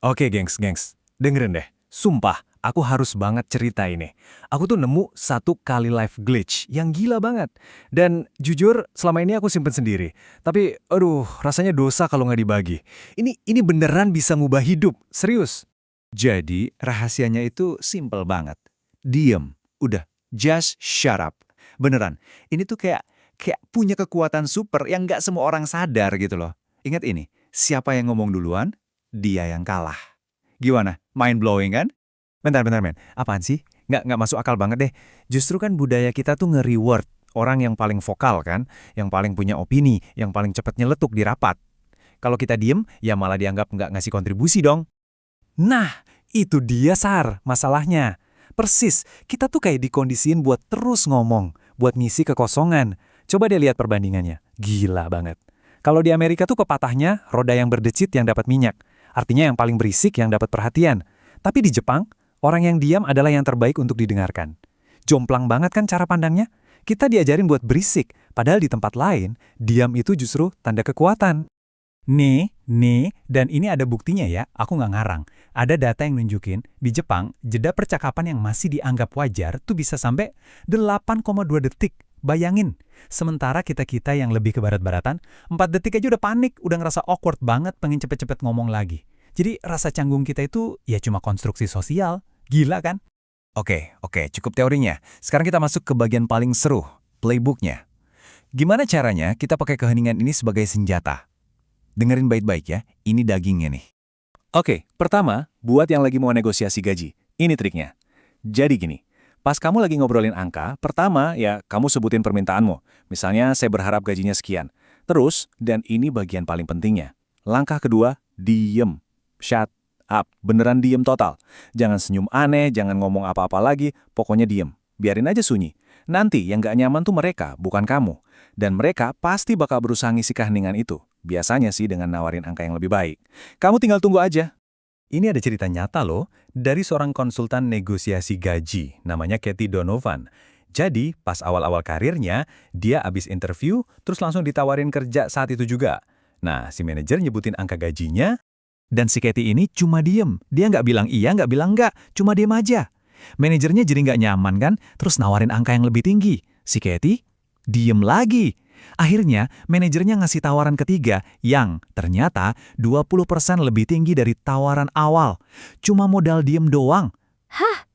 Oke, gengs. Dengerin deh. Sumpah, aku harus banget cerita ini. Aku tuh nemu satu kali live glitch yang gila banget. Dan jujur, selama ini aku simpen sendiri. Tapi, aduh, rasanya dosa kalau nggak dibagi. Ini beneran bisa ngubah hidup. Serius. Jadi, rahasianya itu simple banget. Diem. Udah. Just shut up. Beneran. Ini tuh kayak punya kekuatan super yang nggak semua orang sadar gitu loh. Ingat ini, siapa yang ngomong duluan, dia yang kalah. Gimana? Mind blowing kan? Bentar, men. Apaan sih? Nggak masuk akal banget deh. Justru kan budaya kita tuh nge-reward orang yang paling vokal kan, yang paling punya opini, yang paling cepat nyeletuk di rapat. Kalau kita diem, ya malah dianggap nggak ngasih kontribusi dong. Nah, itu dia Sar, masalahnya. Persis, kita tuh kayak dikondisiin buat terus ngomong, buat ngisi kekosongan. Coba deh lihat perbandingannya. Gila banget. Kalau di Amerika tuh pepatahnya, roda yang berdecit yang dapat minyak. Artinya yang paling berisik yang dapat perhatian. Tapi di Jepang, orang yang diam adalah yang terbaik untuk didengarkan. Jomplang banget kan cara pandangnya? Kita diajarin buat berisik, padahal di tempat lain, diam itu justru tanda kekuatan. Nih, dan ini ada buktinya ya, aku nggak ngarang. Ada data yang nunjukin, di Jepang, jeda percakapan yang masih dianggap wajar tuh bisa sampai 8,2 detik. Bayangin, sementara kita-kita yang lebih ke barat-baratan, 4 detik aja udah panik, udah ngerasa awkward banget pengen cepet-cepet ngomong lagi. Jadi rasa canggung kita itu ya cuma konstruksi sosial. Gila kan? Oke, cukup teorinya. Sekarang kita masuk ke bagian paling seru, playbooknya. Gimana caranya kita pakai keheningan ini sebagai senjata? Dengerin baik-baik ya, ini dagingnya nih. Oke, pertama, buat yang lagi mau negosiasi gaji. Ini triknya. Jadi gini, pas kamu lagi ngobrolin angka, pertama ya kamu sebutin permintaanmu. Misalnya saya berharap gajinya sekian. Terus, dan ini bagian paling pentingnya. Langkah kedua, diem. Shut up. Beneran diem total. Jangan senyum aneh, jangan ngomong apa-apa lagi, pokoknya diem. Biarin aja sunyi. Nanti yang gak nyaman tuh mereka, bukan kamu. Dan mereka pasti bakal berusaha ngisi keheningan itu. Biasanya sih dengan nawarin angka yang lebih baik. Kamu tinggal tunggu aja. Ini ada cerita nyata loh, dari seorang konsultan negosiasi gaji, namanya Katie Donovan. Jadi, pas awal-awal karirnya, dia abis interview, terus langsung ditawarin kerja saat itu juga. Nah, si manajer nyebutin angka gajinya, dan si Katie ini cuma diem. Dia nggak bilang iya, nggak bilang nggak, cuma diem aja. Manajernya jadi nggak nyaman kan, terus nawarin angka yang lebih tinggi. Si Katie diem lagi. Akhirnya, manajernya ngasih tawaran ketiga yang ternyata 20% lebih tinggi dari tawaran awal. Cuma modal diem doang. Hah?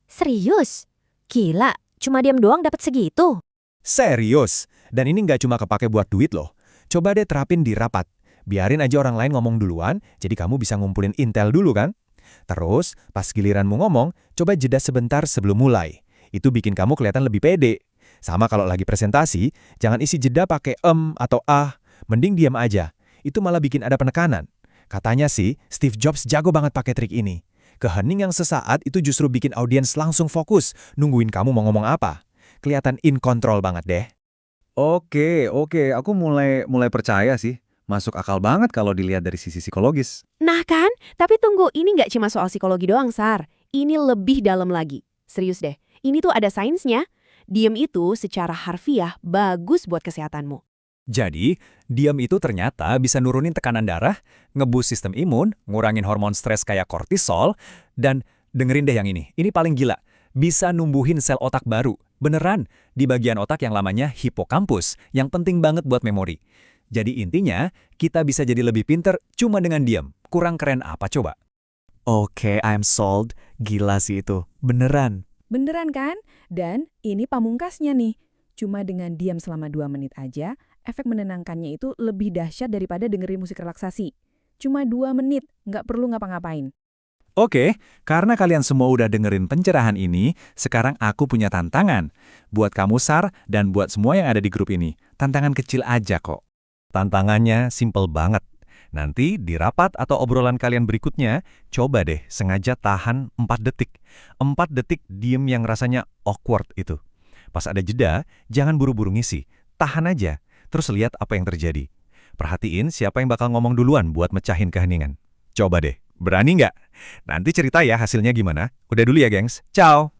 Serius? Gila, cuma diam doang dapat segitu? Serius. Dan ini nggak cuma kepake buat duit loh. Coba deh terapin di rapat. Biarin aja orang lain ngomong duluan, jadi kamu bisa ngumpulin intel dulu kan? Terus, pas giliranmu ngomong, coba jeda sebentar sebelum mulai. Itu bikin kamu kelihatan lebih pede. Sama kalau lagi presentasi, jangan isi jeda pakai atau ah, mending diam aja. Itu malah bikin ada penekanan. Katanya sih, Steve Jobs jago banget pakai trik ini. Kehening yang sesaat itu justru bikin audiens langsung fokus, nungguin kamu mau ngomong apa. Kelihatan in control banget deh. Oke, aku mulai percaya sih. Masuk akal banget kalau dilihat dari sisi psikologis. Nah kan, tapi tunggu, ini nggak cuma soal psikologi doang, Sar. Ini lebih dalam lagi. Serius deh, ini tuh ada sainsnya. Diam itu secara harfiah bagus buat kesehatanmu. Jadi, diam itu ternyata bisa nurunin tekanan darah, ngeboost sistem imun, ngurangin hormon stres kayak kortisol, dan dengerin deh yang ini paling gila, bisa numbuhin sel otak baru, beneran, di bagian otak yang lamanya hipokampus, yang penting banget buat memori. Jadi intinya, kita bisa jadi lebih pinter cuma dengan diam. Kurang keren apa coba? Oke, I'm sold. Gila sih itu. Beneran. Beneran kan? Dan ini pamungkasnya nih. Cuma dengan diam selama 2 menit aja, efek menenangkannya itu lebih dahsyat daripada dengerin musik relaksasi. Cuma 2 menit, nggak perlu ngapa-ngapain. Oke, karena kalian semua udah dengerin pencerahan ini, sekarang aku punya tantangan. Buat kamu, Sar, dan buat semua yang ada di grup ini. Tantangan kecil aja kok. Tantangannya simple banget. Nanti di rapat atau obrolan kalian berikutnya, coba deh sengaja tahan 4 detik. 4 detik diem yang rasanya awkward itu. Pas ada jeda, jangan buru-buru ngisi. Tahan aja, terus lihat apa yang terjadi. Perhatiin siapa yang bakal ngomong duluan buat mecahin keheningan. Coba deh, berani nggak? Nanti cerita ya hasilnya gimana. Udah dulu ya, gengs. Ciao!